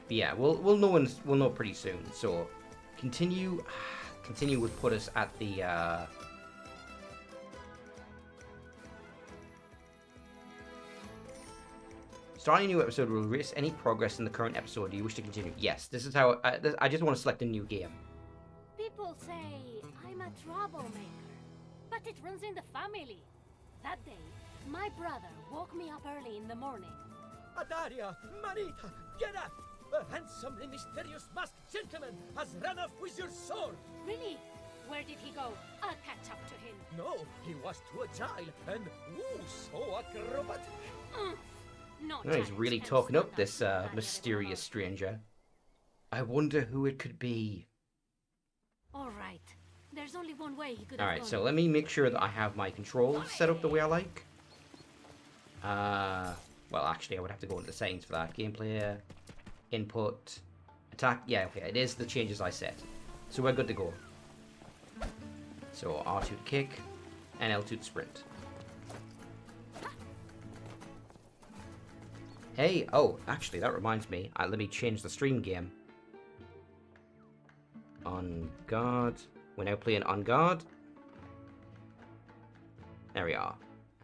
But yeah, we'll know pretty soon. So continue would put us at the starting a new episode will erase any progress in the current episode. Do you wish to continue? Yes, this is how I just want to select a new game. People say I'm a troublemaker, but it runs in the family. That day, my brother woke me up early in the morning. Adalia, Manita, get up! A handsomely mysterious masked gentleman has run off with your sword! Really? Where did he go? I'll catch up to him. No, he was too agile and so acrobatic. No, Oh, he's really talking up this mysterious stranger. I wonder who it could be. All right. There's only one way he could All have right, gone. so let me make sure that I have my controls set up the way I like. Well, actually, I would have to go into the settings for that. Gameplay, input, attack. Yeah, okay, it is the changes I set. So we're good to go. So R2 to kick, and L2 to sprint. Hey, oh, actually, that reminds me. Let me change the stream game. On guard. We're now playing on guard. There we are.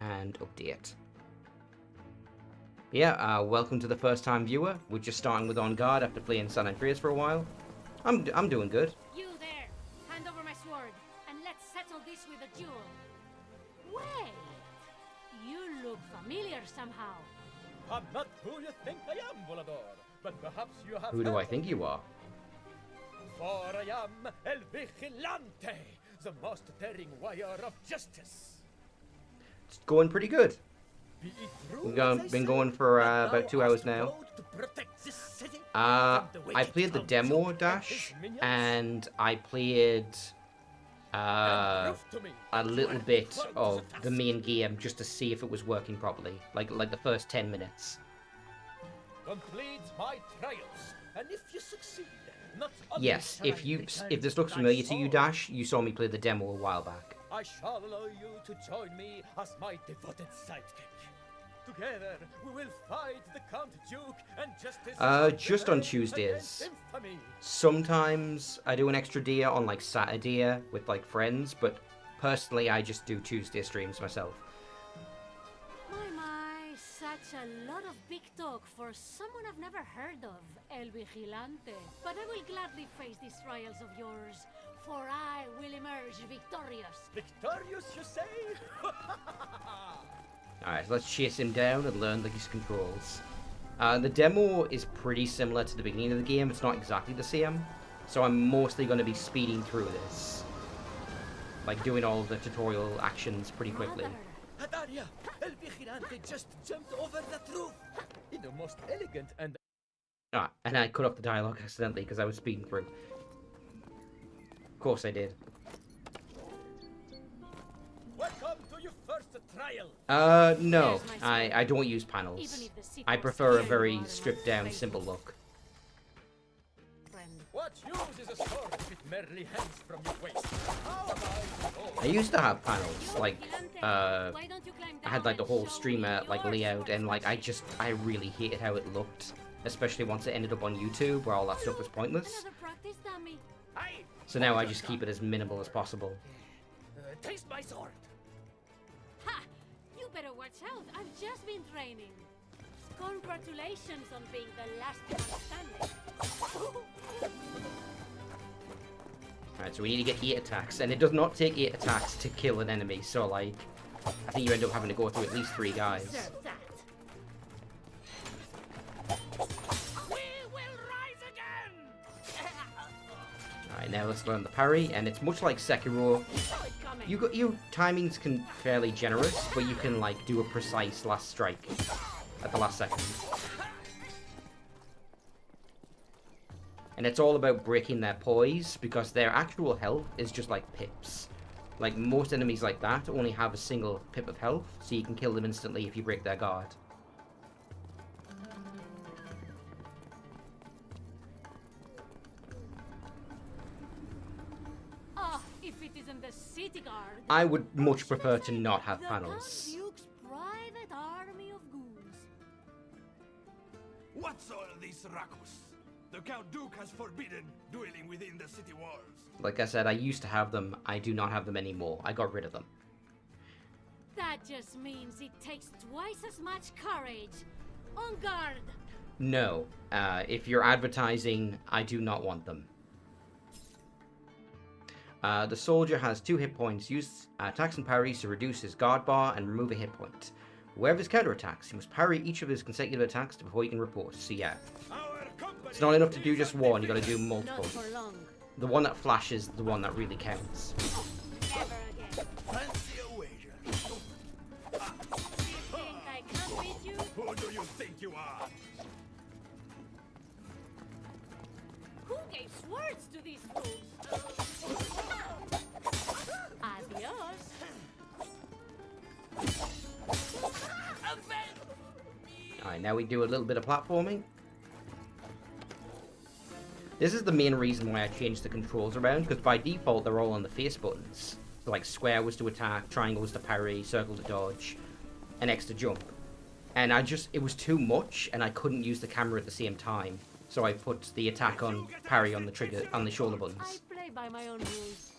And update. Yeah, welcome to the first time viewer. We're just starting with on guard after playing San Andreas for a while. I'm doing good. You there! Hand over my sword, and let's settle this with a duel. Wait! You look familiar somehow. I'm not who you think I am, Volador, but perhaps you have Who do heard I think you are? For I am El Vigilante, the most daring warrior of justice. It's going pretty good. Be it true, We've as I been say, going for that about 2 thou hours hast now. vowed to protect this city from the I wicked played the Count demo Duke and dash, his minions. and I played And prove to me a that you little are bit equal to of task. the main game just to see if it was working properly, like the first 10 minutes. Complete my trials, and if you succeed, not only Yes, shall if I return this looks thy familiar to you, soul, Dash, you saw me play the demo a while back. I shall allow you to join me as my devoted sidekick. Together, we will fight the Count Duke and justice. Just on Tuesdays. against infamy. Sometimes I do an extra day on like Saturday with like friends, but personally I just do Tuesday streams myself. My, such a lot of big talk for someone I've never heard of, El Vigilante. But I will gladly face these trials of yours, for I will emerge victorious. Victorious, you say? Alright, so let's chase him down and learn his controls. The demo is pretty similar to the beginning of the game. It's not exactly the same. So I'm mostly going to be speeding through this. Like doing all of the tutorial actions pretty quickly. Mother. Adalia, El Vigilante just jumped over the roof in the most elegant and Ah, and I cut off the dialogue accidentally because I was speeding through. Of course I did. welcome to your first trial. No. There's my sword. I don't use Even panels. if the city I was prefer a here, you very are my stripped down, faithful simple look. friend. What use is a sword if it merely hangs from your waist? How am I to know? I used to have panels, like, Why don't you climb I had down like the and whole show streamer me like your layout, and like swordsmanship? I really hated how it looked, especially once it ended up on YouTube where all that stuff was pointless. Another practice dummy. Aye, So now hold I your just tongue. keep it as minimal as possible. Taste my sword. Ha! You better watch out. I've just been training. Congratulations on being the last one standing. Alright, so we need to get 8 attacks, and it does not take 8 attacks to kill an enemy, so like, I think you end up having to go through at least 3 guys. Serve that. We will rise again. Alright, now let's learn the parry, and it's much like Sekiro. Saw it coming. Your timings can fairly generous, but you can like do a precise last strike at the last second. And it's all about breaking their poise, because their actual health is just like pips. Like most enemies like that only have a single pip of health, so you can kill them instantly if you break their guard. Oh, if it isn't the city guard. I would much prefer to not have the panels. Count Duke's private army of ghouls. What's all this ruckus? The Count Duke has forbidden dueling within the city walls. Like I said, I used to have them. I do not have them anymore. I got rid of them. That just means it takes twice as much courage. On guard! No. If you're advertising, I do not want them. The soldier has 2 hit points. Use attacks and parries to reduce his guard bar and remove a hit point. Aware of his counterattacks, he must parry each of his consecutive attacks before he can report. So yeah. It's not enough to do just one, you gotta do multiple. Not for long. The one that flashes is the one that really counts. Never again. Fancy a wager. Think I can beat you? Who do you think you are? Who gave swords to these fools? Adios. Alright, now we do a little bit of platforming. This is the main reason why I changed the controls around, because by default they're all on the face buttons. So like square was to attack, triangle was to parry, circle to dodge, and X to jump. And it was too much, and I couldn't use the camera at the same time. So I put the attack on parry on the trigger, on the shoulder I buttons. play by my own rules.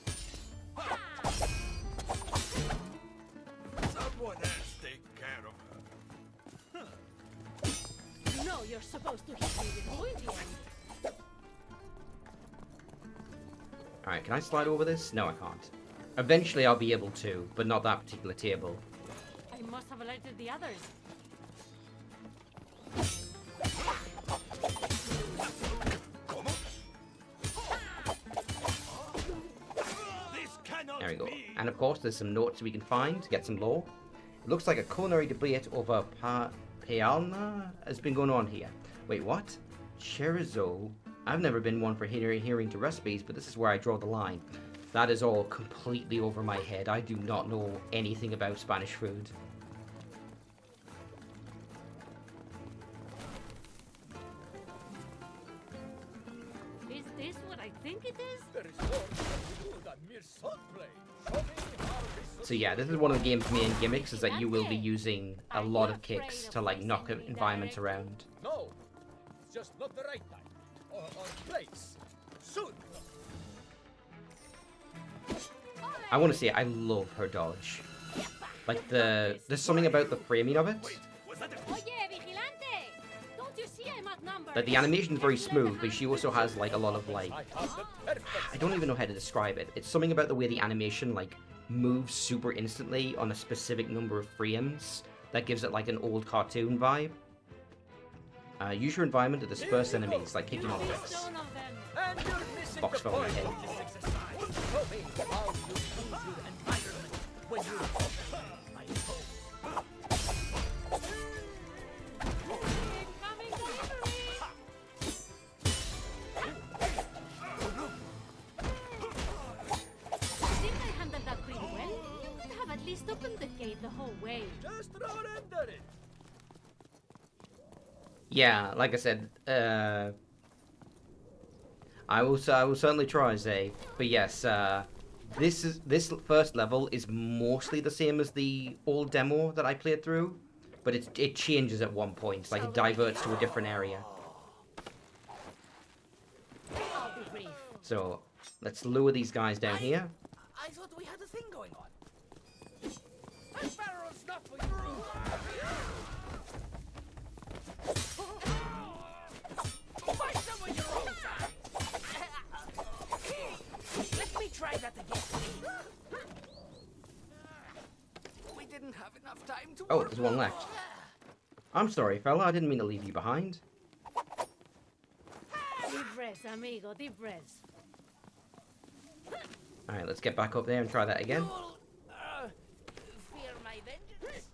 Someone else take care of her. You know you're supposed to hit me with Oblivion. Alright, can I slide over this? No, I can't. Eventually I'll be able to, but not that particular table. I must have alerted the others. This cannot There we go. be. And of course, there's some notes we can find to get some lore. It looks like a culinary debate over Pealna has been going on here. Wait, what? Chorizo? I've never been one for hearing to recipes, but this is where I draw the line. That is all completely over my head. I do not know anything about Spanish food. Is this what I think it is? There is more to do than mere swordplay. Show me how this So yeah, this is one of the game's main gimmicks, is that you will be using a lot of kicks to like knock environments around. No, it's just not the right time or place. Soon. I want to say I love her dodge. Like there's something about the framing of it. Was that a Oye, vigilante! Don't you see I'm outnumbered? Like the animation is very smooth, but she also has like a lot of like, I have the perfect. I don't even know how to describe it. It's something about the way the animation like moves super instantly on a specific number of frames that gives it like an old cartoon vibe. Use your environment to disperse enemies, like kicking objects. Stone of them. And you're missing Box the fell on my point head. of this exercise. Show me how you use your environment when you my foe. Incoming delivery! I think I handled that pretty well. You would have at least opened the gate the whole way. Just remember it. Yeah, like I said, I will certainly try, Zay. But yes, this first level is mostly the same as the old demo that I played through, but it changes at one point, like it diverts to a different area. I'll be brief. So let's lure these guys down here. I thought we had a thing going on. My barrel's not for you. Find someone your own size. Let me try that again. We didn't have enough time to Oh, work. there's one left. I'm sorry, fella. I didn't mean to leave you behind. Deep breaths, amigo, deep breaths. All right, let's get back up there and try that again. You'll, fear my vengeance.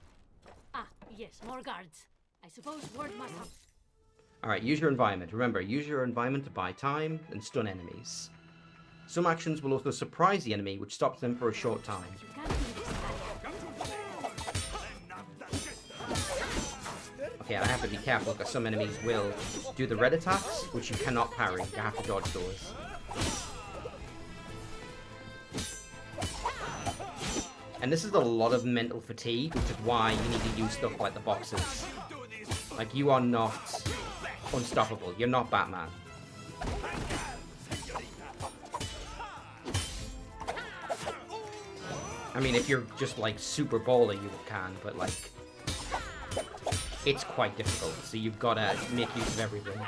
Ah, yes, more guards. I suppose word must have... All right, use your environment. Remember, use your environment to buy time and stun enemies. Some actions will also surprise the enemy, which stops them for a short time. You can't do this, Talia. Okay, I have to be careful because some enemies will do the red attacks, which you cannot parry. You have to dodge those. And this is a lot of mental fatigue, which is why you need to use stuff like the boxes. Like, you are not unstoppable. You're not Batman. I mean, if you're just like super baller, you can, but like it's quite difficult. So you've got to make use of everything.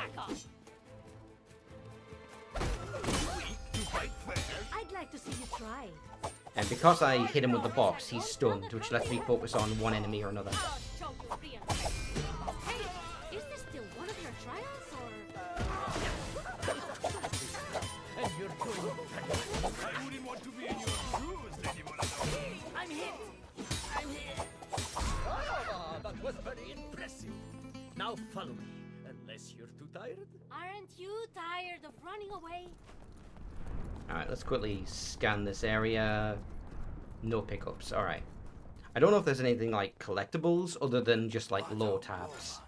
I'd like to see you try. And because I hit him with the box, he's stunned, which lets me focus on one enemy or another. Hey, is this still one of your trials, or...? And you're doing I wouldn't want to be in your shoes, Lady Volador. I'm hit. I'm hit. Ah, that was very impressive. Now follow me, unless you're too tired. Aren't you tired of running away? Alright, let's quickly scan this area. No pickups. Alright. I don't know if there's anything like collectibles other than just like low tabs.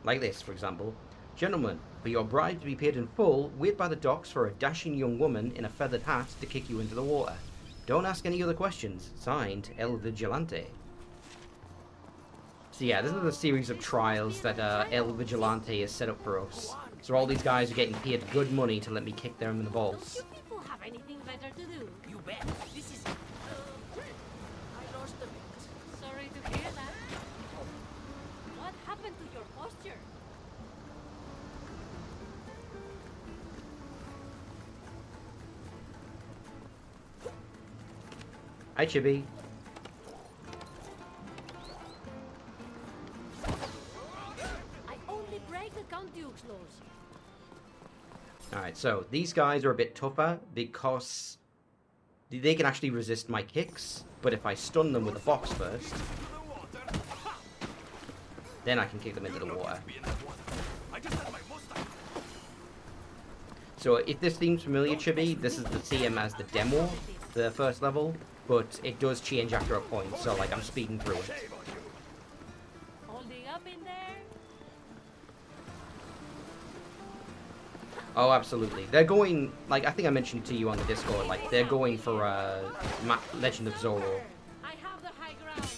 Like this, for example. Gentlemen, for your bride to be paid in full, wait by the docks for a dashing young woman in a feathered hat to kick you into the water. Don't ask any other questions. Signed, El Vigilante. So yeah, this is the series of trials that El Vigilante has set up for us. So all these guys are getting paid good money to let me kick them in the balls. Don't you people have anything better to do? You bet. This is. I lost a bit. Sorry to hear that. What happened to your posture? Hi, Chibi. I only break the Count Duke's laws. Alright, so these guys are a bit tougher because they can actually resist my kicks, but if I stun them with a box first, then I can kick them into the water. So if this seems familiar, Chibi, this is the same as the demo, the first level, but it does change after a point, so like I'm speeding through it. Holding up in there? Oh, absolutely. They're going, like, I think I mentioned to you on the Discord, like, they're going for Legend of Zorro. I have the high ground.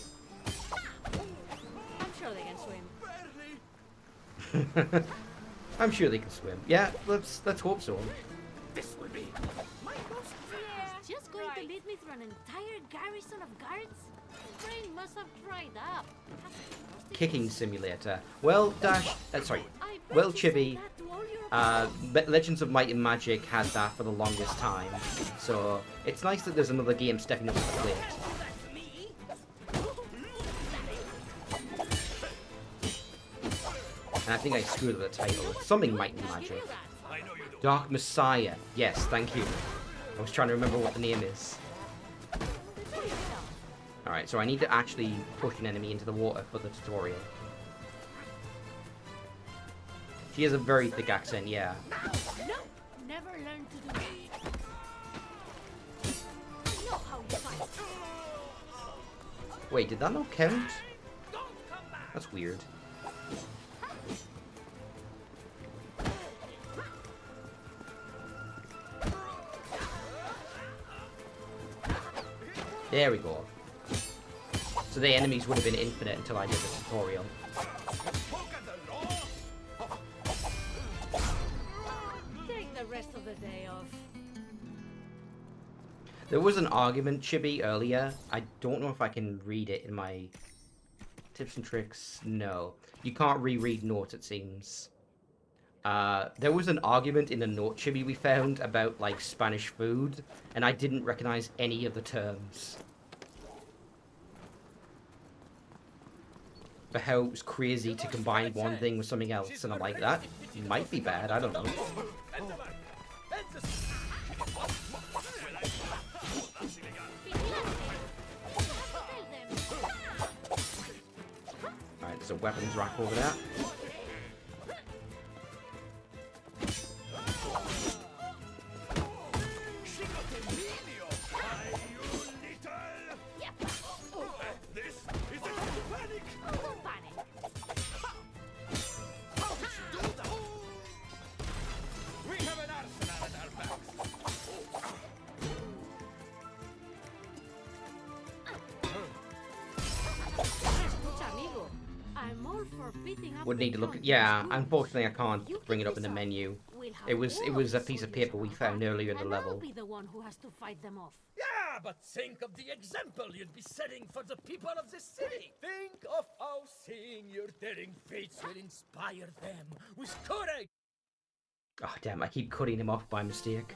I'm sure they can swim. I'm sure they can swim. Yeah, let's hope so. This will be my most. Yeah. Just going to lead me through an entire garrison of guards? His brain must have dried up. Kicking simulator. Well, Dash, sorry. I bet Well, you Chibi, said that to all your Legends of Might and Magic had that for the longest time. So, it's nice that there's another game stepping up to the plate. That's me. And I think I screwed up the title. It's something Might and Magic. Dark Messiah. Yes, thank you. I was trying to remember what the name is. Alright, so I need to actually push an enemy into the water for the tutorial. She has a very thick accent, yeah. No, never learned to do it. I know how you fight. Wait, did that not count? That's weird. There we go. So the enemies would have been infinite until I did the tutorial. Take the rest of the day off. There was an argument, Chibi, earlier. I don't know if I can read it in my tips and tricks. No. You can't reread notes, it seems. There was an argument in a note, Chibi, we found about, like, Spanish food, and I didn't recognize any of the terms. For how it was crazy to combine one thing with something else, and I'm like, that might be bad, I don't know. Alright, there's a weapons rack over there. Don't panic. We have an arsenal at our backs. Escucha, amigo. for beating up would the need to look. Count's Yeah, goons. unfortunately, I can't You bring keep it up in this the menu. We'll have It was all a the piece of soldiers paper on we our found back, earlier in the and I'll level. be the one who has to fight them off. Yeah, but think of the example you'd be setting for the people of this city. Think of how seeing your daring feats will inspire them with courage. Oh damn! I keep cutting him off by mistake.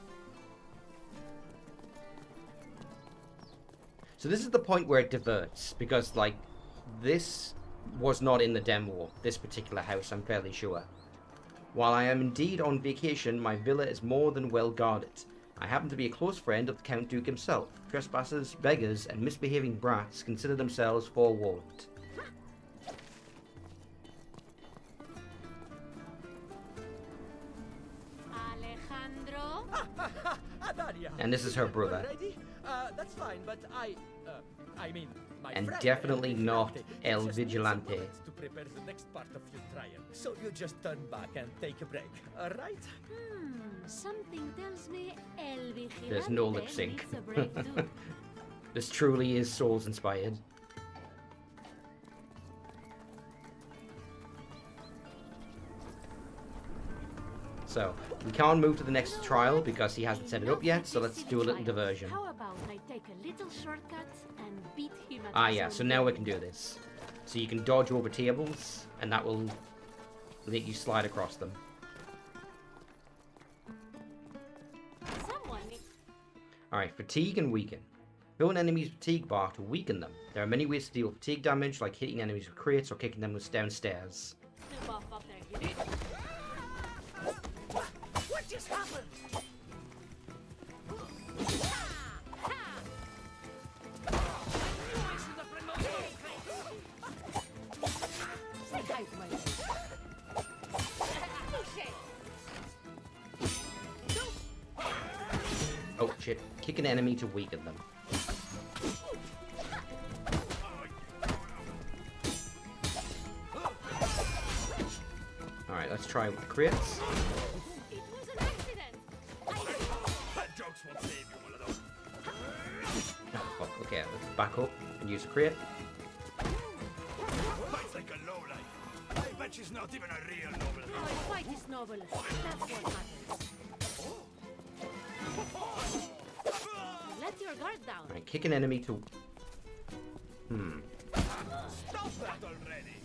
So this is the point where it diverts, because, like, this was not in the demo, this particular house, I'm fairly sure. While I am indeed on vacation, my villa is more than well guarded. I happen to be a close friend of the Count Duke himself. Trespassers, beggars, and misbehaving brats consider themselves forewarned. Alejandro? Adalia. And this is her brother. Ready? That's fine, but I mean, my And friend, definitely El not Vigilante, El just needs some Vigilante. bullets to prepare the next part of your trial. So you just turn back and take a break, all right? Something tells me El Vigilante There's no lip sync. needs a break too. This truly is Souls inspired. So, we can't move to the next trial because he hasn't set it up yet, so let's do a little diversion. How about I take a little shortcut and beat him at Ah his yeah, own so now we game? can do this. So you can dodge over tables, and that will let you slide across them. Someone Alright, fatigue and weaken. Fill an enemy's fatigue bar to weaken them. There are many ways to deal with fatigue damage, like hitting enemies with crates or kicking them downstairs. to buff up their unit. What just happened? Say hi to my Oh shit, kick an enemy to weaken them. Alright, let's try with the crits. It was an accident. Jokes won't save you, one of those. Oh fuck, okay, let's back up and use a crit. Fights like a lowlife. I bet she's not even a real noble. My fight is noble. That's what matters. Let your guard down. Alright, kick an enemy to... Stop that already.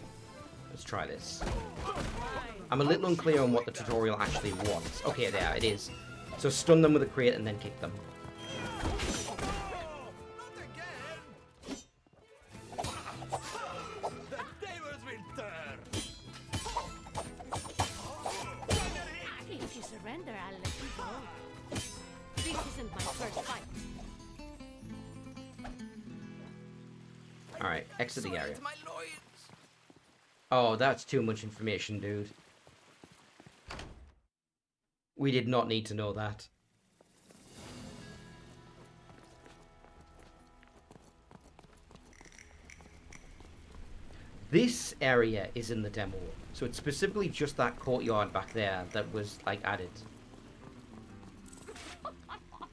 Let's try this. I'm a little unclear on what the tutorial actually wants. Okay, there, it is. So stun them with a crate and then kick them. Not again. The tables will turn. If you surrender, I'll let you go. This isn't my first fight. Alright, exit the area. To my loins. Oh, that's too much information, dude. We did not need to know that. This area is in the demo, so it's specifically just that courtyard back there that was, like, added.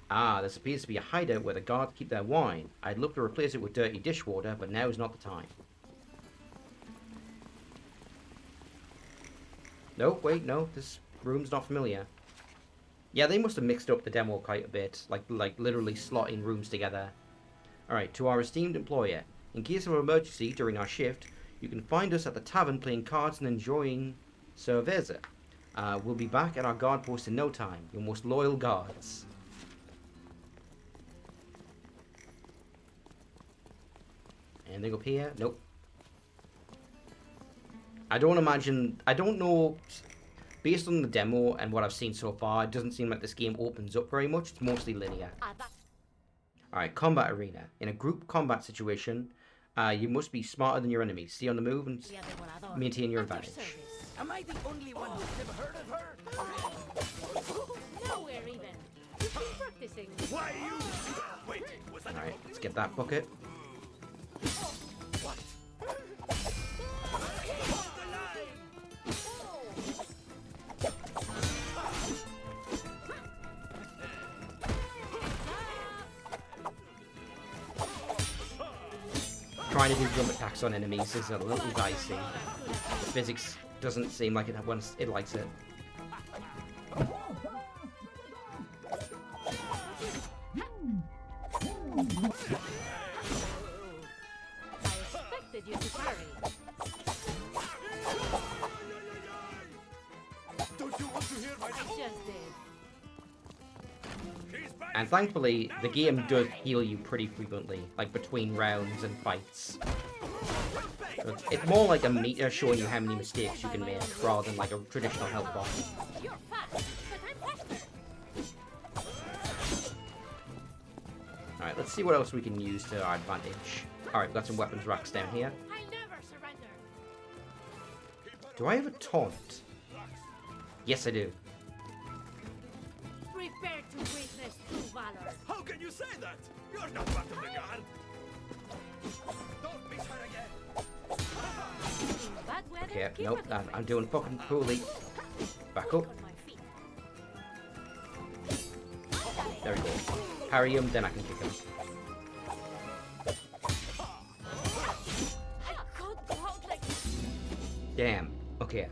Ah, this appears to be a hideout where the guards keep their wine. I'd love to replace it with dirty dishwater, but now is not the time. No, wait, no, this room's not familiar. Yeah, they must have mixed up the demo quite a bit, like literally slotting rooms together. Alright, to our esteemed employer, in case of an emergency during our shift, you can find us at the tavern playing cards and enjoying cerveza. We'll be back at our guard post in no time, your most loyal guards. Anything up here? Nope. I don't know, based on the demo and what I've seen so far, it doesn't seem like this game opens up very much. It's mostly linear. Alright, combat arena. In a group combat situation, you must be smarter than your enemies. Stay on the move and Adalia de Volador. maintain your At advantage. service. Am I the only one who's never heard of her? Nowhere even. You've been practicing. Why you? Wait, was that Alright, let's get that bucket. what? Try trying to do jump attacks on enemies is a little dicey. The physics doesn't seem like it likes it. I expected you to parry. Don't you want to hear my... I just did. He's back! And thankfully, the game does heal you pretty frequently, like between rounds and fights. So it's more like a meter showing you how many mistakes you can make, rather than like a traditional health bar. You're fast, but I'm faster. Alright, let's see what else we can use to our advantage. Alright, we've got some weapons racks down here. I'll never surrender. Do I have a taunt? Yes, I do. Prepare to witness true valor. How can you say that? You're not part of the Garde! Don't miss her again! In bad weather, Okay, keep nope, a good I'm face. doing fucking poorly. Back up. On my feet. There we go. Parry him, then I can kick him. I could go out like Damn. Okay.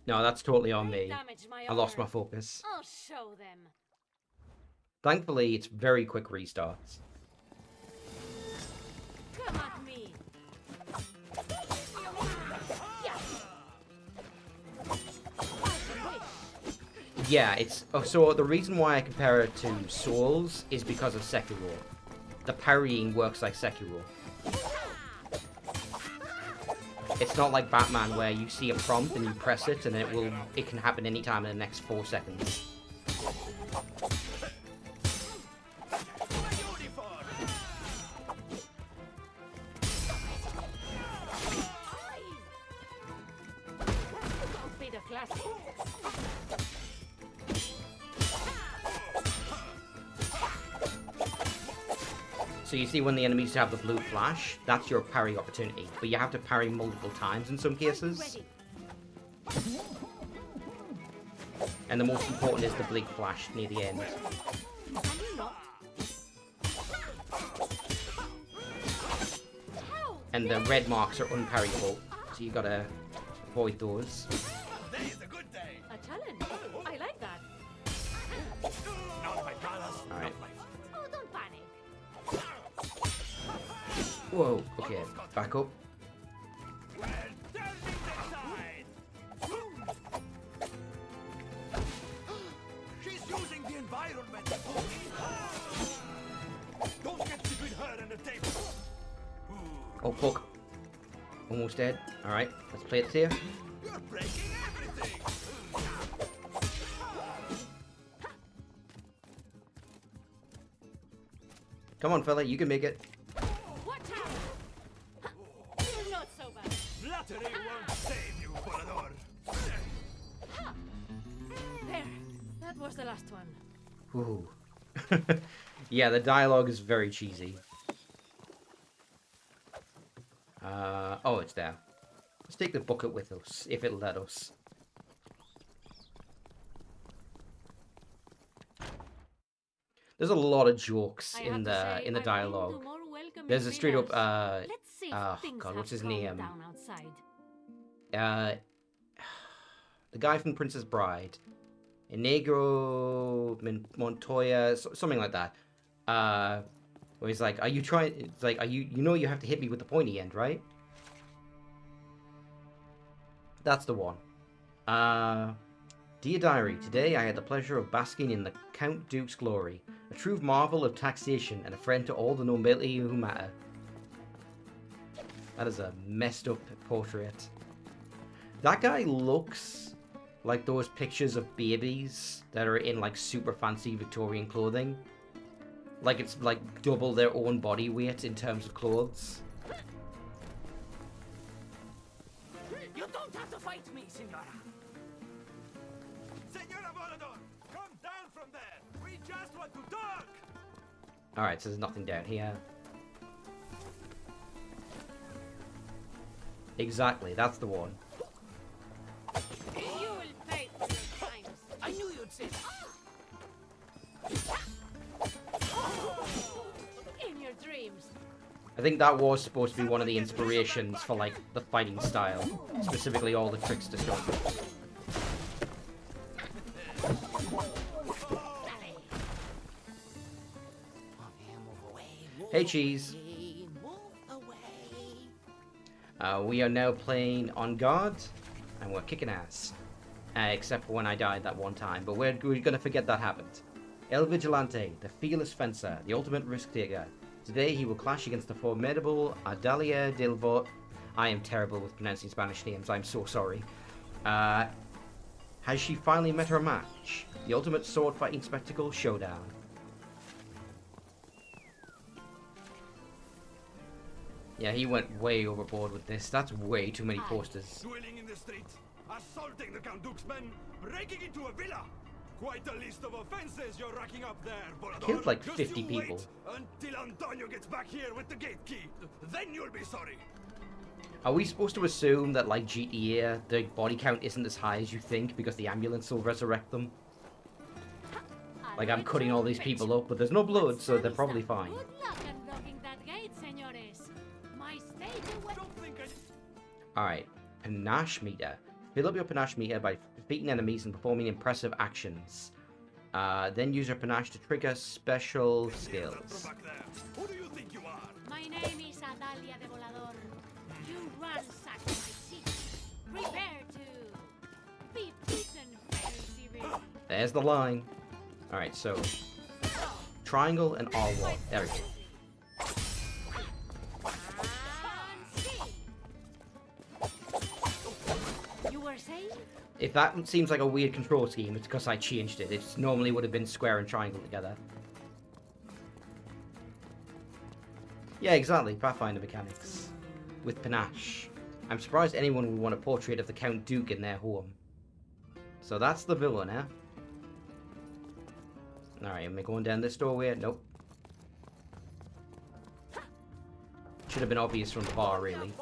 No, that's totally on they me. damaged my I lost my honor. focus. I'll show them. Thankfully, it's very quick restarts. Come at me. Yeah. Yeah, it's... Oh, so the reason why I compare it to Souls is because of Sekiro. The parrying works like Sekiro. It's not like Batman where you see a prompt and you press it and it can happen anytime in the next 4 seconds. Don't be the classic. So you see when the enemies have the blue flash, that's your parry opportunity. But you have to parry multiple times in some cases. Ready. And the most important is the blink flash near the end. Can you not? How And the red marks are unparryable, so you gotta avoid those. Today is a good day! a challenge? I like that. Not my brothers, Alright. not my... Oh, don't panic. Whoa, okay, back up. Well, tell me this side! She's using the environment to pull me. Don't get between her and the table. Oh, fuck. Almost dead. Alright, let's play it safe. You're breaking everything! Come on, fella, you can make it. Watch out. You're not so bad. Flattery won't save you, Volador. There. That was the last one. Ooh. Yeah, the dialogue is very cheesy. Oh, it's there. Let's take the bucket with us, if it'll let us. There's a lot of jokes I in have to the say, in the I've been to dialogue. more welcoming There's a straight up villas. Let's see if oh things god, have what's his calmed name? down outside. The guy from Princess Bride, Inigo Montoya, something like that. Where he's like, "Are you trying? It's like, are you? You know, you have to hit me with the pointy end, right?" That's the one. Dear Diary, today I had the pleasure of basking in the Count Duke's glory, a true marvel of taxation and a friend to all the nobility who matter. That is a messed up portrait. That guy looks like those pictures of babies that are in like super fancy Victorian clothing. Like it's like double their own body weight in terms of clothes. You don't have to fight me, Senora. Senora Volador, come down from there! We just want to talk! Alright, so there's nothing down here. Exactly, that's the one. You will pay for your crimes. I knew you'd say that. In your dreams. I think that was supposed to be one of the inspirations for, like, the fighting style. Specifically all the tricks to show. Hey, Cheese. We are now playing on Garde, and we're kicking ass. Except for when I died that one time, but we're gonna forget that happened. El Vigilante, the fearless fencer, the ultimate risk-taker. Today he will clash against the formidable Adalia de Volador. I am terrible with pronouncing Spanish names, I'm so sorry. Has she finally met her match? The ultimate sword fighting spectacle showdown. Yeah, he went way overboard with this. That's way too many posters. Dueling in the streets, assaulting the Count Duke's men, breaking into a villa. Quite a list of offenses you're racking up there, Volador. Killed like Just 50 you people. Wait until Antonio gets back here with the gate key. Then you'll be sorry. Are we supposed to assume that, like GTA, the body count isn't as high as you think because the ambulance will resurrect them? Like, I'm cutting all these people up, but there's no blood, so they're probably fine. Good luck unlocking that gate, señores. My stage Alright, panache meter. Fill up your panache meter by defeating enemies and performing impressive actions. Then use your panache to trigger special skills. Back there. Who do you think you are? My name is Adalia de Volador. You ransack my city. Prepare to be beaten very severely. There's the line. Alright, so triangle and R1. There we go. You were saying? If that seems like a weird control scheme, it's because I changed it. It normally would have been square and triangle together. Yeah, exactly. Pathfinder mechanics. With panache. I'm surprised anyone would want a portrait of the Count Duke in their home. So that's the villain, eh? Alright, am I going down this doorway? Nope. Should have been obvious from the bar, really.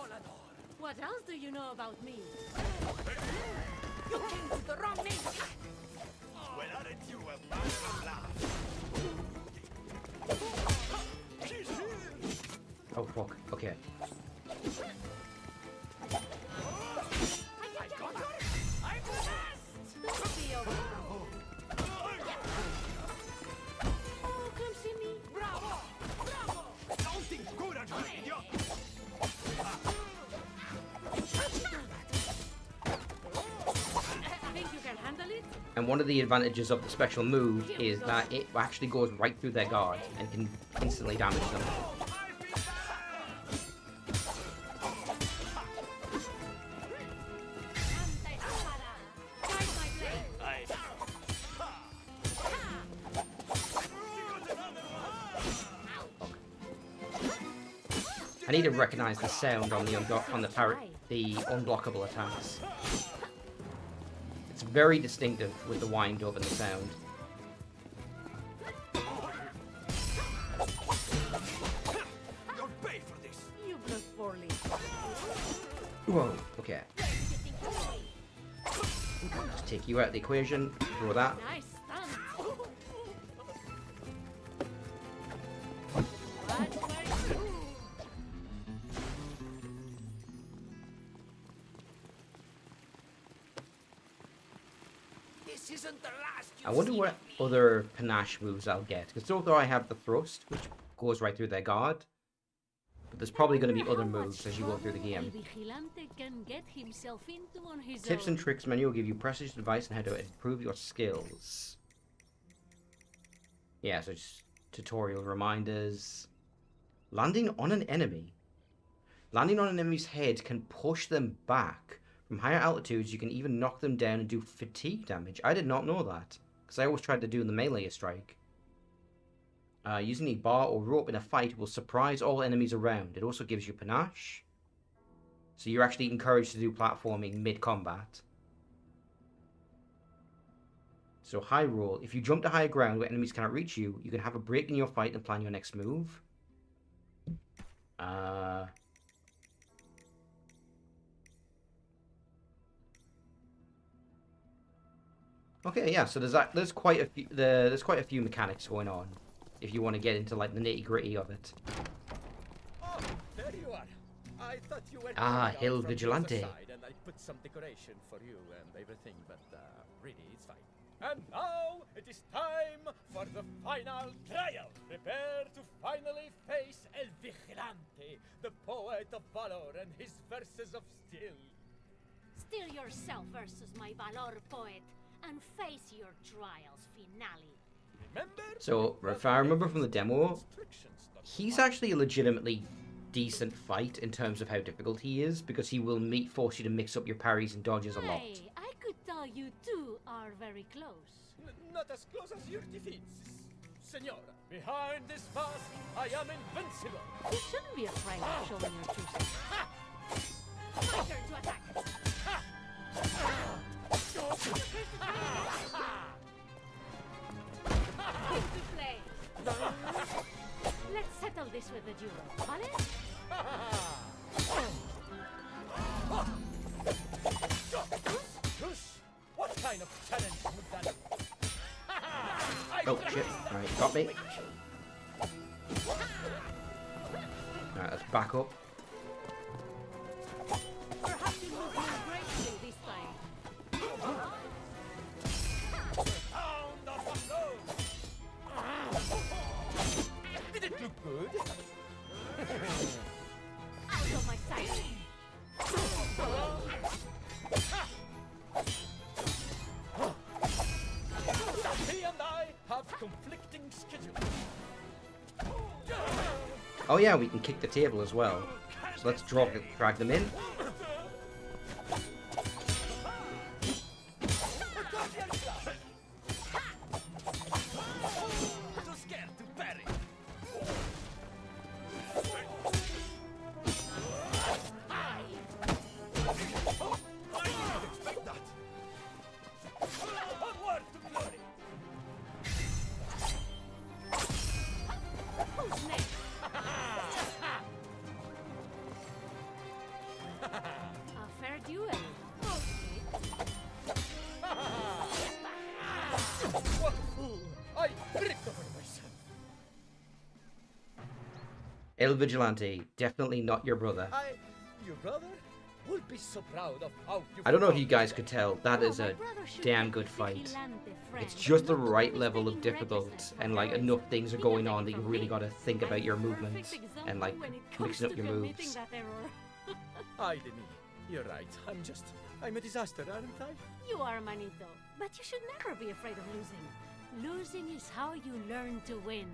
What else do you know about me? You came to the wrong name. Well, aren't you a man of laugh? Oh, fuck. Okay. Don't be over. Oh, come see me. Bravo! Bravo! Don't think good at you, idiot! Think you can handle it? And one of the advantages of the special move is that it actually goes right through their guard and can instantly damage them. Guide my blade. I need to recognize the sound on the unblockable attacks. It's very distinctive with the wind up and the sound. You'll pay for this. You look poorly. Whoa, okay. Just take you out of the equation, throw that. Nice stunt. Watch my shoe. This isn't the last. I wonder what other panache moves I'll get. Because although I have the thrust, which goes right through their guard, but there's probably going to be other moves as you go through the game. El Vigilante can get himself into on his Tips own. and tricks menu will give you precious advice on how to improve your skills. Yeah, so just tutorial reminders. Landing on an enemy. Landing on an enemy's head can push them back. From higher altitudes, you can even knock them down and do fatigue damage. I did not know that, because I always tried to do the melee strike. Using a bar or rope in a fight will surprise all enemies around. It also gives you panache. So you're actually encouraged to do platforming mid-combat. So high roll. If you jump to higher ground where enemies cannot reach you, you can have a break in your fight and plan your next move. Okay, yeah. So there's quite a few mechanics going on if you want to get into like the nitty-gritty of it. I thought you were Ah, coming out Hill from the other Vigilante. side, and I put some decoration for you and everything, but really, it's fine. And now it is time for the final trial. Prepare to finally face El Vigilante, the poet of valor and his verses of steel. Steel yourself versus my Valor poet and face your trials finale. Remember? So, if I remember from the demo, he's actually a legitimately decent fight in terms of how difficult he is, because he will force you to mix up your parries and dodges a lot. Hey, I could tell you two are very close. Not as close as your defeats, Senora. Behind this mask, I am invincible. You shouldn't be afraid of showing your true self. My turn to attack. Into play. Let's settle this with a duel, vale? What kind of challenge would that be? Oh, shit. Alright, got me. Alright, let's back up. Perhaps you move more gracefully this time. Sound of the Did it look good? Out of my sight. He and I have conflicting schedules. Oh yeah, we can kick the table as well. So let's drag them in. Too scared to parry. I didn't expect that. Onward to glory. Who's next? A fair duel. What a fool! I tripped over myself. El Vigilante, definitely not your brother. Your brother, would be so proud of how you. I don't know if you guys could tell, that Oh, is my a brother should damn be good a fight. vigilante friend, It's just the not right always level of taking difficult, recklessness and for like granted. enough things are Be going a on that you from really me. gotta think I'm about your a perfect movements example and like when it comes mixing up to your committing moves. that error. Ay de me. You're right. I'm a disaster, aren't I? You are, Manito, but you should never be afraid of losing. Losing is how you learn to win.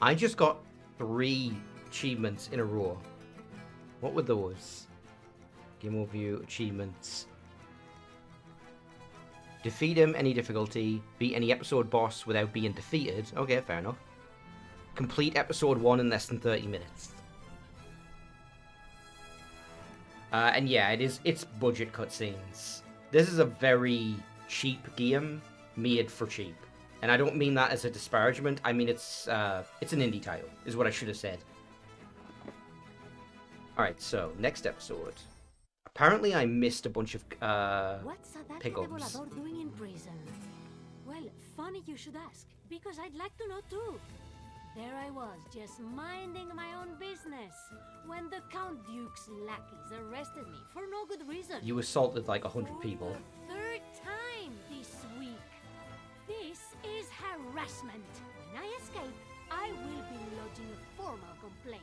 I just got 3 achievements in a row. What were those? Game overview, achievements. Defeat him, any difficulty. Beat any episode boss without being defeated. Okay, fair enough. Complete episode 1 in less than 30 minutes. And yeah, it's budget cutscenes. This is a very cheap game, made for cheap. And I don't mean that as a disparagement. I mean it's an indie title, is what I should have said. Alright, so, next episode. Apparently I missed a bunch of What's Adalia de pickups. Volador doing in prison? Well, funny you should ask, because I'd like to know too. There I was, just minding my own business, when the Count Duke's lackeys arrested me for no good reason. You assaulted like 100 people. For the 3rd time this week. This is harassment. When I escape, I will be lodging a formal complaint.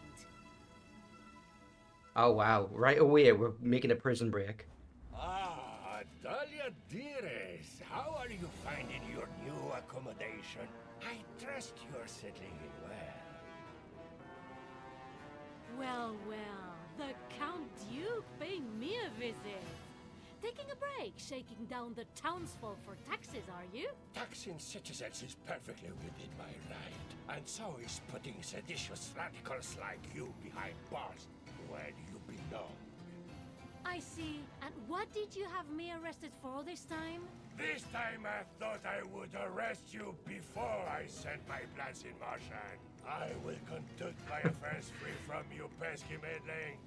Oh wow, right away we're making a prison break. Ah, Adalia dearest, how are you finding your new accommodation? I trust you're settling in well. Well, the Count Duke paying me a visit. Taking a break, shaking down the townsfolk for taxes, are you? Taxing citizens is perfectly within my right, and so is putting seditious radicals like you behind bars where you belong. I see. And what did you have me arrested for this time? This time I thought I would arrest you before I set my plans in motion. I will conduct my affairs free from you pesky meddling.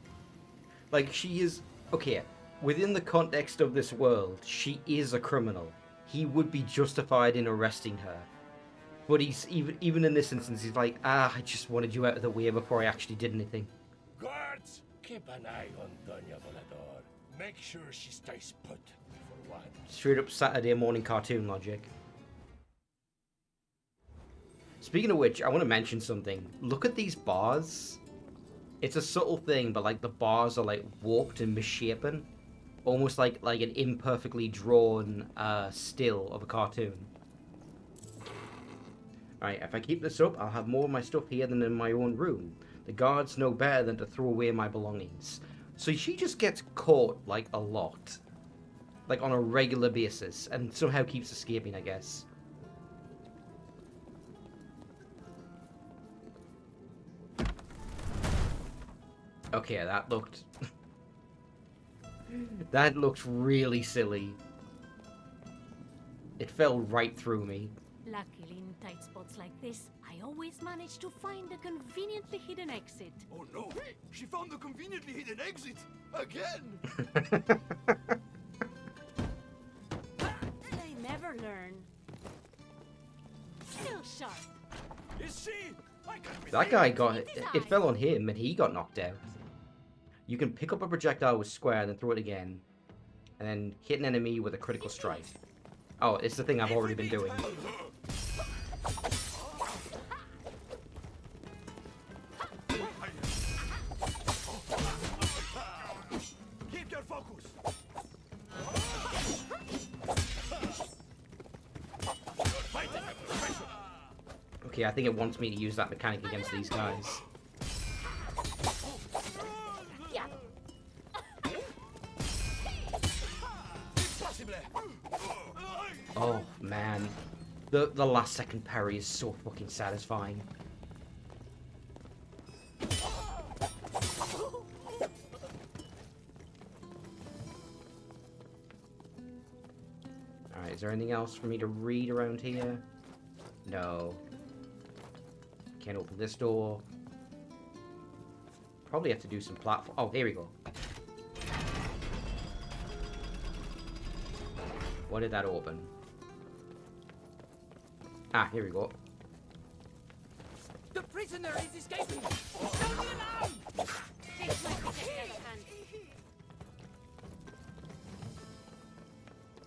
Like, she is... Okay, within the context of this world, she is a criminal. he would be justified in arresting her. But he's even in this instance, he's like, I just wanted you out of the way before I actually did anything. Guards, keep an eye on Adalia de Volador. Make sure she stays put, for one. Straight up Saturday morning cartoon logic. Speaking of which, I want to mention something. Look at these bars. It's a subtle thing, but like the bars are like warped and misshapen. Almost like an imperfectly drawn still of a cartoon. Alright, if I keep this up, I'll have more of my stuff here than in my own room. The guards know better than to throw away my belongings. So she just gets caught, like, a lot. Like, on a regular basis. And somehow keeps escaping, I guess. Okay, that looked... that looked really silly. It fell right through me. Luckily, in tight spots like this, I always manage to find a conveniently hidden exit. Oh no! She found the conveniently hidden exit! Again! They never learn. Still sharp. Is she? I can't be That guy got... It fell on him and he got knocked out. You can pick up a projectile with square and then throw it again. And then hit an enemy with a critical strike. Oh, it's the thing I've already been doing. Keep your focus! Okay, I think it wants me to use that mechanic against these guys. Oh, man. The last second parry is so fucking satisfying. Alright, is there anything else for me to read around here? No. Can't open this door. Probably have to do some platform. Oh, here we go. What did that open? Ah, here we go. The prisoner is escaping! Sound the alarm! Take my protected hand.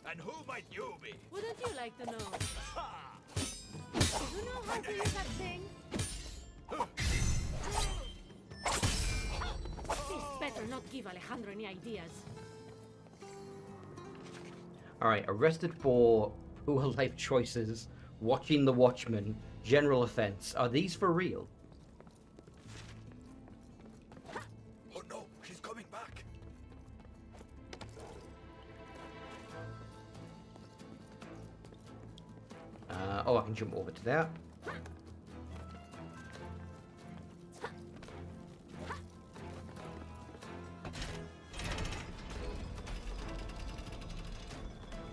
And who might you be? Wouldn't you like to know? Do you know how to use that thing? This better not give Alejandro any ideas. Alright, arrested for poor life choices, watching The Watchmen, general offense. Are these for real? Oh no, she's coming back! Oh, I can jump over to there.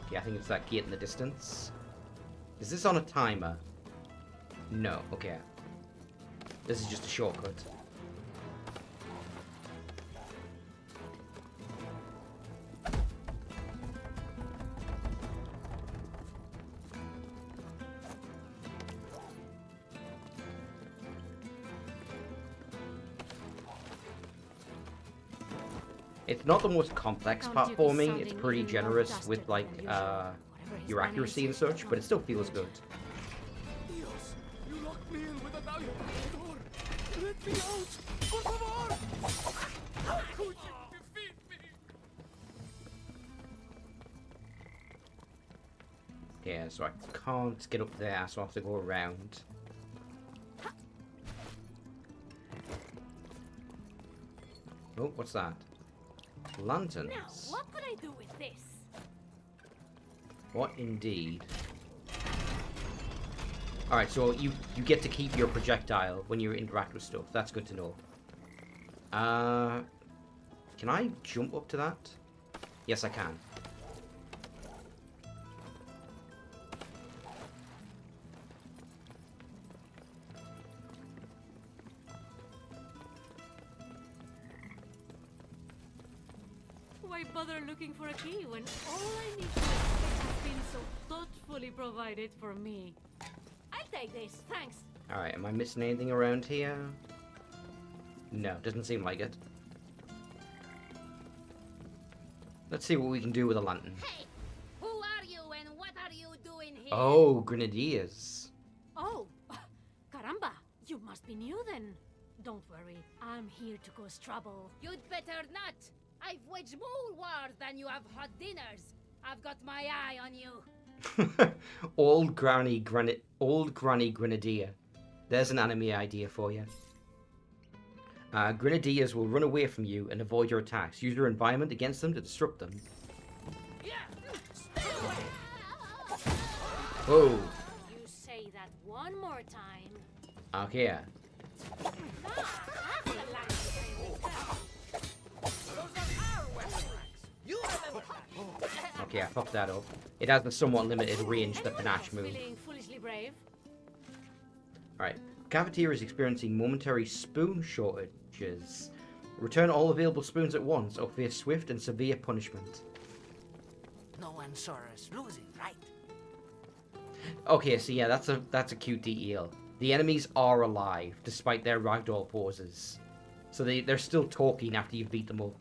Okay, I think it's that gate in the distance. Is this on a timer? No, okay. This is just a shortcut. It's not the most complex platforming, it's pretty generous with, like, your accuracy and such, but it still feels good. Dios, you locked me in with Adalia de Volador. Let me out! Por favor! How could you defeat me? Yeah, so I can't get up there, so I have to go around. Oh, what's that? Lanterns. Now, what could I do with this? What indeed? Alright, so you get to keep your projectile when you interact with stuff. That's good to know. Can I jump up to that? Yes, I can. Why bother looking for a key when all I need to expect has been So thoughtfully provided for me. I'll take this, thanks. Alright, am I missing anything around here? No, doesn't seem like it. Let's see what we can do with a lantern. Hey, who are you and what are you doing here? Oh, grenadiers. Oh, caramba, you must be new then. Don't worry, I'm here to cause trouble. You'd better not. I've waged more wars than you have hot dinners. I've got my eye on you. Old Granny Grenadier. There's an anime idea for you. Grenadiers will run away from you and avoid your attacks. Use your environment against them to disrupt them. Whoa. You say that one more time. Okay. That's a language. Okay, I fucked that up. It has a somewhat limited range, the panache move. Feeling foolishly brave? Alright. Cafeteria is experiencing momentary spoon shortages. Return all available spoons at once or face swift and severe punishment. No one saw us losing, right? Okay, so yeah, that's a cute detail. The enemies are alive, despite their ragdoll poses. So they're still talking after you beat them up.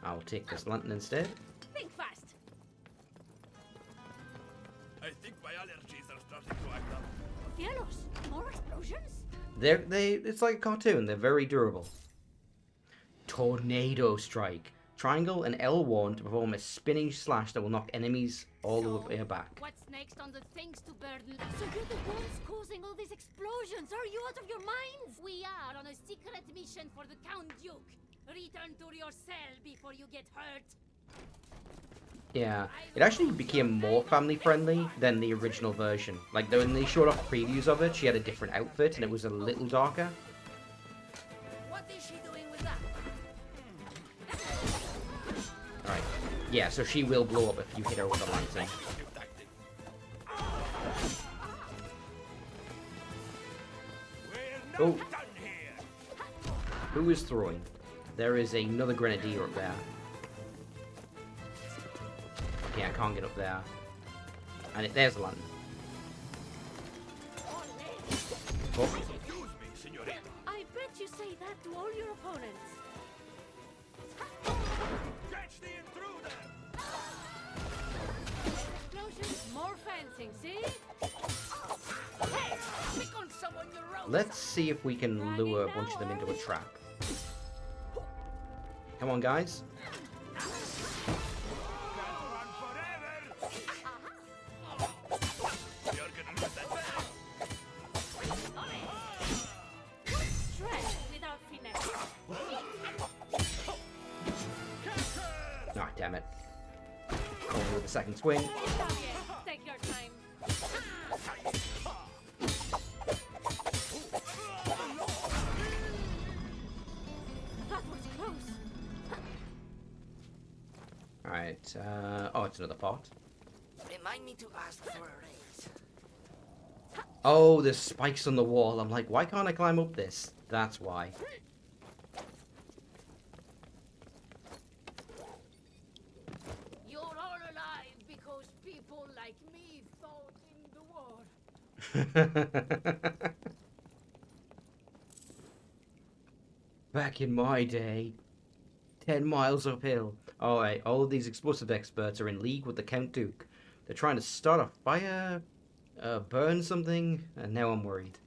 I'll take this lantern instead. Think fast. I think my allergies are starting to act up. Cielos, more explosions? It's like a cartoon. They're very durable. Tornado Strike. Triangle and L1 to perform a spinning slash that will knock enemies all the way back. What's next on the things to burn? So you're the ones causing all these explosions. Are you out of your minds? We are on a secret mission for the Count Duke. Return to your cell before you get hurt. Yeah, it actually became more family friendly than the original version. Like when they showed off previews of it, she had a different outfit and it was a little darker. What is she doing with that? Alright. Yeah, so she will blow up if you hit her with a lantern. Oh. Done here. Who is throwing? There is another grenadier up there. Okay, I can't get up there. And there's a lantern. Oh. Excuse me, señorita. I bet you say that to all your opponents. Catch the intruder. Explosions, more fencing, see? Hey, pick on someone you wrote. Let's see if we can lure a bunch of them into a trap. Come on, guys. Can't run forever. You're gonna lose that back. Strength without finesse. Ah, damn it. Only with a second swing. Take your time. That was close. Alright, oh, it's another pot. Remind me to ask for a raise. Oh, there's spikes on the wall. I'm like, why can't I climb up this? That's why. You're all alive because people like me fought in the war. Back in my day, 10 miles uphill. Alright, all of these explosive experts are in league with the Count Duke. They're trying to start a fire, burn something, and now I'm worried.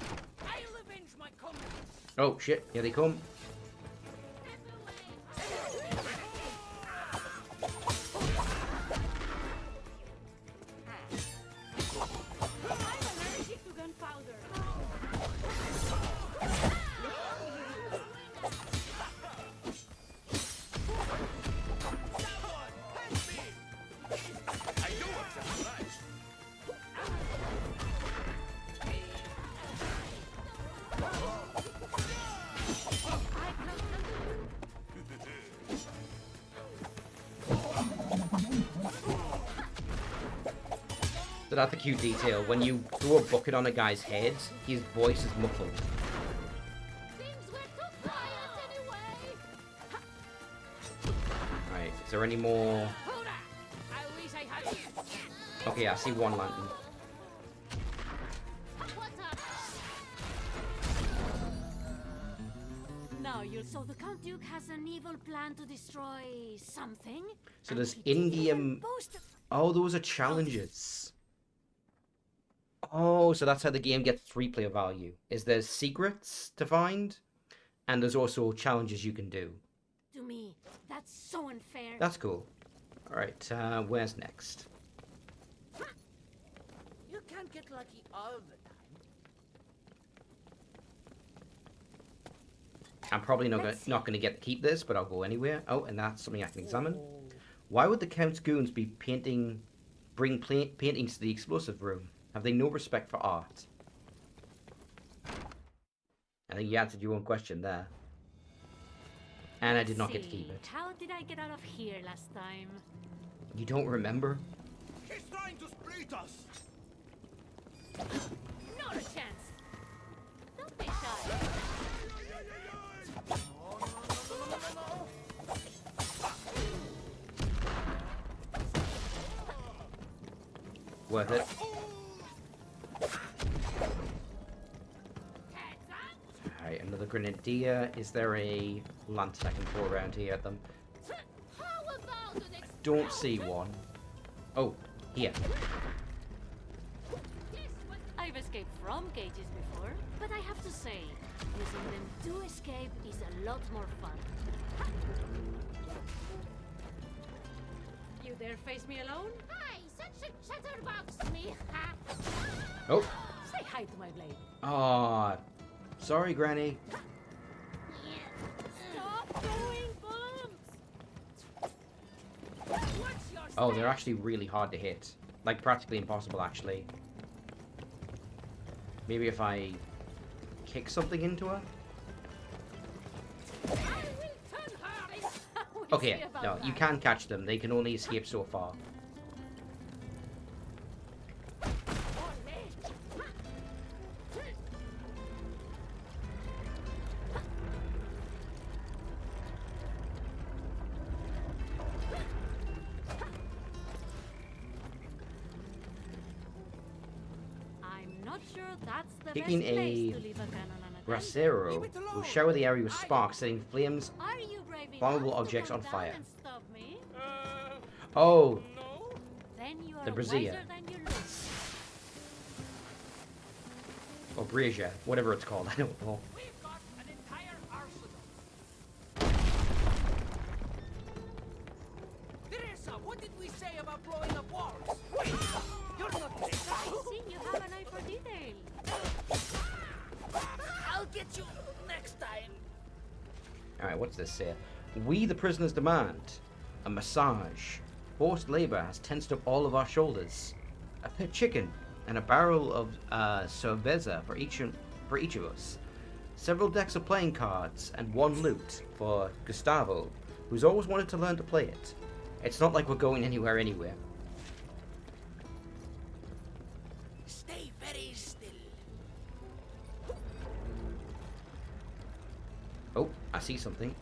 I'll avenge my comrades. Oh shit, here they come. I'm allergic to gunpowder. I do accept the prize. So that's a cute detail. When you throw a bucket on a guy's head, his voice is muffled. Things were too quiet anyway. Is there any more? Hoorah! I wish I had you. Okay, I see one lantern. What's up? Now so the Count Duke has an evil plan to destroy something. So there's and he didn't in-game... even boast of- Oh, those are challenges. Oh, so that's how the game gets replay value. Is there's secrets to find, and there's also challenges you can do. To me, that's so unfair. That's cool. All right, where's next? You can't get lucky all the time. I'm probably not gonna get to keep this, but I'll go anywhere. Oh, and that's something I can examine. Why would the Count's goons be bring paintings to the explosive room? Have they no respect for art? I think you answered your own question there. And I did not get to keep it. How did I get out of here last time? You don't remember? He's trying to split us! Not a chance. Don't be shy. Worth it. Alright, another grenadier. Is there a lance I can throw around here at them? How about an Don't see one. Oh, here. I've escaped from cages before, but I have to say, using them to escape is a lot more fun. You dare face me alone? Hi, such a chatterbox, me. Oh. Say hi to my blade. Aw. Sorry, Granny. Stop throwing bombs! What's your Oh, they're actually really hard to hit. Like, practically impossible, actually. Maybe if I kick something into her? I will turn her in. We'll Okay, see about no, you that. can catch them. They can only escape so far. I'm not sure that's the Kicking best place a to leave a cannon on a tank. Bracero will shower the area with sparks, setting flames. Are you brave Flammable enough to objects come on down fire. and stop me? Oh, No? Then you are The wiser brazier. than you look. or brazier, whatever it's called. I don't know. We've got an entire arsenal. Teresa, what did we say about blowing up walls? You're not Teresa. I see you have an eye for detail. I'll get you next time. Alright, what's this say? We, the prisoners, demand a massage. Forced labor has tensed up all of our shoulders. A pet chicken and a barrel of cerveza for each of us. Several decks of playing cards and one lute for Gustavo, who's always wanted to learn to play it. It's not like we're going anywhere. Stay very still. Oh, I see something.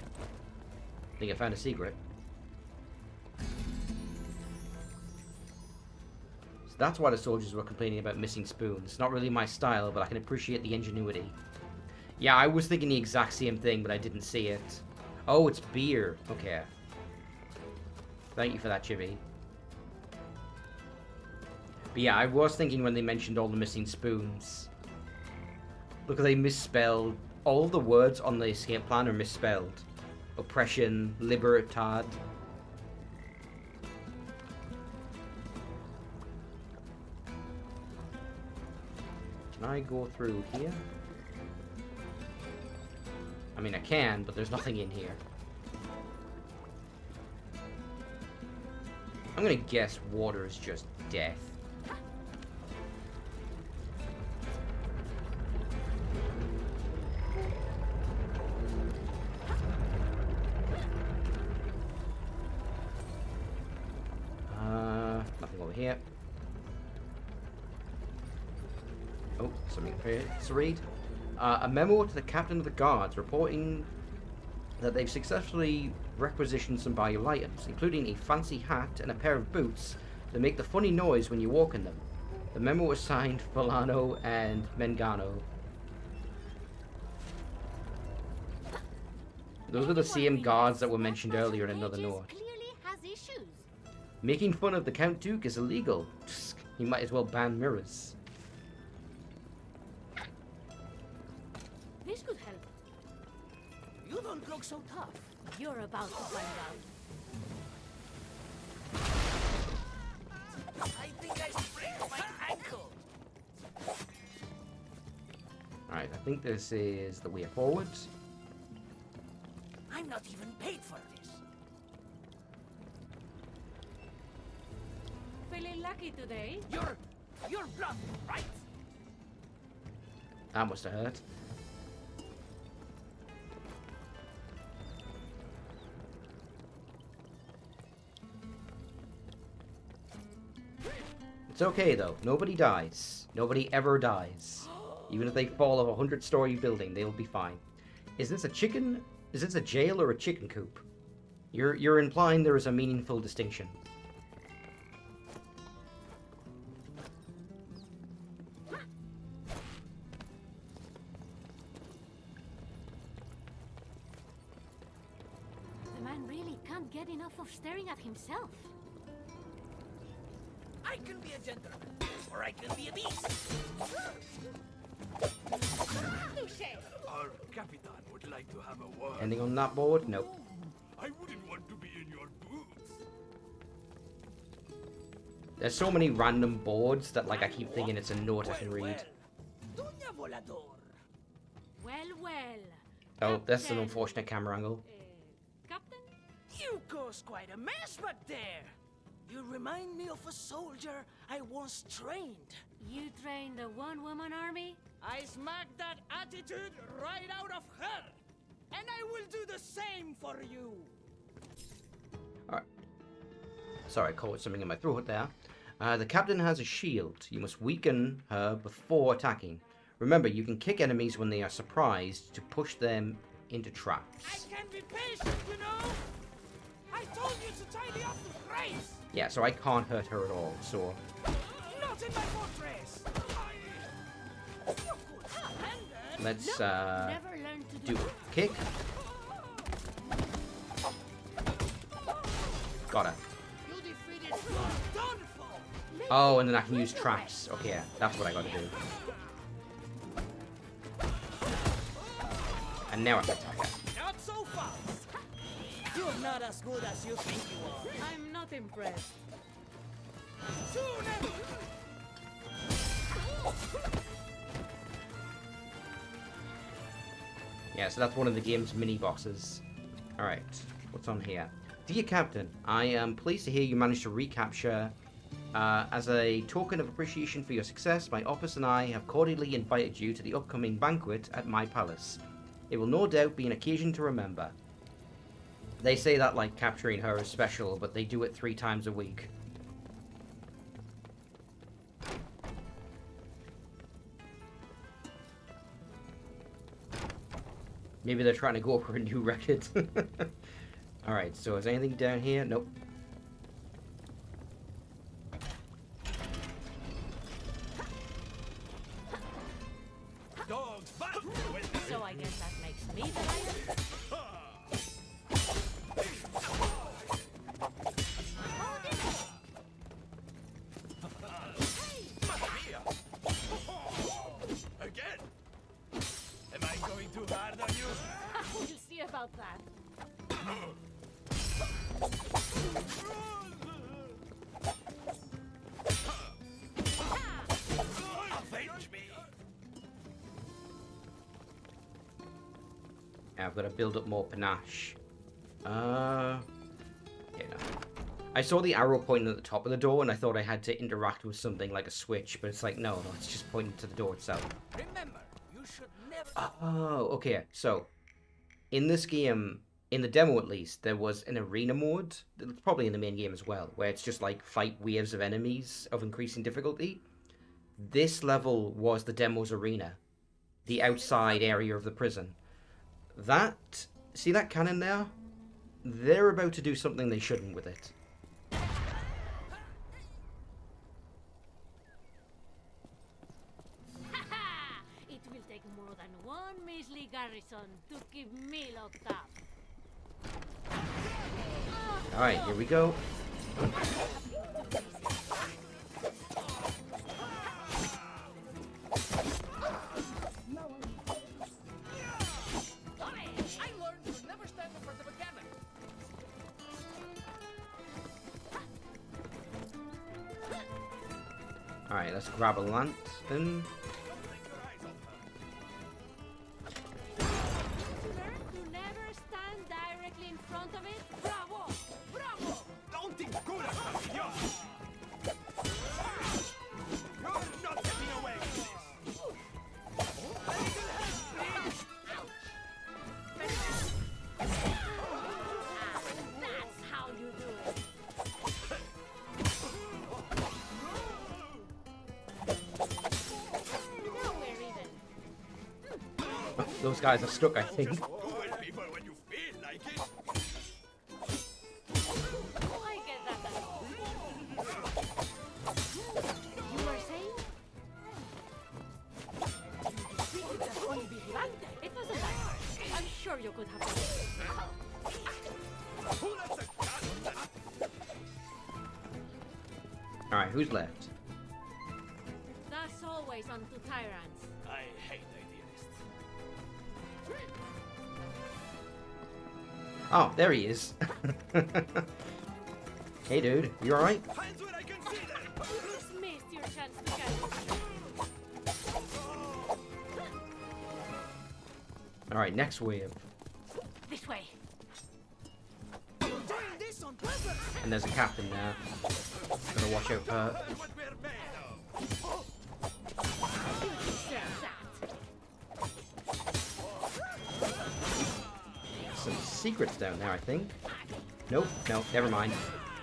I think I found a secret. So that's why the soldiers were complaining about missing spoons. It's not really my style, but I can appreciate the ingenuity. Yeah, I was thinking the exact same thing, but I didn't see it. Oh, it's beer. Okay. Thank you for that, Chibi. But yeah, I was thinking when they mentioned all the missing spoons. Look, they misspelled. All the words on the escape plan are misspelled. Oppression, libertad. Can I go through here? I mean, I can, but there's nothing in here. I'm gonna guess water is just death. Nothing over here. Oh, something here to read. A memo to the captain of the guards reporting that they've successfully requisition some valuable items, including a fancy hat and a pair of boots that make the funny noise when you walk in them. The memo was signed Volano and Mengano. Those are the same guards that were mentioned earlier in another note. Clearly has issues. Making fun of the Count Duke is illegal. He might as well ban mirrors. This could help. You don't look so tough. You're about to find out. I think I sprained my ankle. Alright, I think this is the way forward. I'm not even paid for this. Feeling lucky today? You're bluff, right? That must have hurt. It's okay though. Nobody dies. Nobody ever dies. Even if they fall off a 100-story building, they'll be fine. Is this a chicken? Is this a jail or a chicken coop? You're implying there is a meaningful distinction. The man really can't get enough of staring at himself. I can be a gentleman, or I can be a beast. Our Capitan would like to have a word. Anything on that board? Nope. I wouldn't want to be in your boots. There's so many random boards that like I keep thinking it's a note I can read. Doña Volador. Well. Oh, that's an Captain. unfortunate camera angle. Captain? You caused quite a mess back there. You remind me of a soldier I once trained. You trained a one-woman army? I smacked that attitude right out of her. And I will do the same for you. Alright. Sorry, I caught something in my throat there. The captain has a shield. You must weaken her before attacking. Remember, you can kick enemies when they are surprised to push them into traps. I can be patient, you know. I told you to tidy up the grace. Yeah, so I can't hurt her at all, so... Not in my fortress. Let's, Never learned to do do a kick. Got her. You defeated your done for. Oh, and then I can use traps. Okay, that's what I gotta do. And now I can attack her. Not so fast. You're not as good as you think you are. I'm not impressed. Soon. Yeah, so that's one of the game's mini bosses. Alright, what's on here? Dear Captain, I am pleased to hear you managed to recapture. As a token of appreciation for your success, my office and I have cordially invited you to the upcoming banquet at my palace. It will no doubt be an occasion to remember. They say that like capturing her is special, but they do it 3 times a week. Maybe they're trying to go for a new record. Alright, so is anything down here? Nope. Dogs back! So I guess that makes me the lion? Again! Am I going too hard on you? We'll see about that. Avenge me! I've got to build up more panache. Yeah, no. I saw the arrow pointing at the top of the door and I thought I had to interact with something like a switch, but it's like, no, it's just pointing to the door itself. Remember, you should never. Oh, okay. So, in this game, in the demo at least, there was an arena mode, probably in the main game as well, where it's just like fight waves of enemies of increasing difficulty. This level was the demo's arena, the outside area of the prison. That, see that cannon there? they're about to do something they shouldn't with it. It will take more than one measly garrison to keep me locked up. Alright, here we go. I learned to never stand in front of a cannon. Alright, let's grab a lantern. Learn to never stand directly in front of it. Bravo! Bravo! Don't think good at something, you're not getting away with this. That's how you do it. Now we're even. Those guys are stuck, I think. Just duel people when you feel like it. I get that. You were saying? It wasn't that hard. I'm sure you could have done it. Who lets a cat? Alright, who's left? That's always on to tyrants. I hate idealists. Oh, there he is. Hey dude, you alright? Hands where I can see them. Just missed your chance to catch Alright, next wave. this way. You're doing this on purpose. And there's a captain there. Gotta watch out for her. That's what we're made of. You deserve that. Some secrets down there, I think. Nope, no, never mind.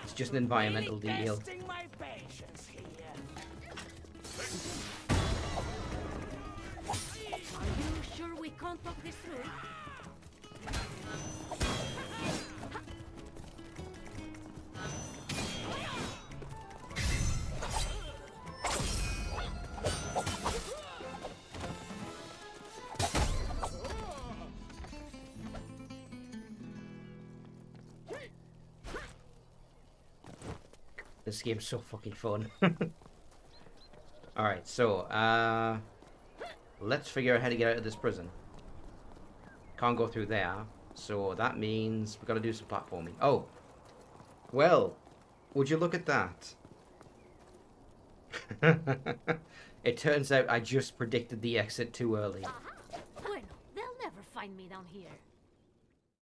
It's just an environmental Really deal. testing my patience here. Are you sure we can't talk this through? This game's so fucking fun. Alright, so, let's figure out how to get out of this prison. Can't go through there, so that means we've got to do some platforming. Oh! Well, would you look at that? It turns out I just predicted the exit too early. Bueno, they'll never find me down here.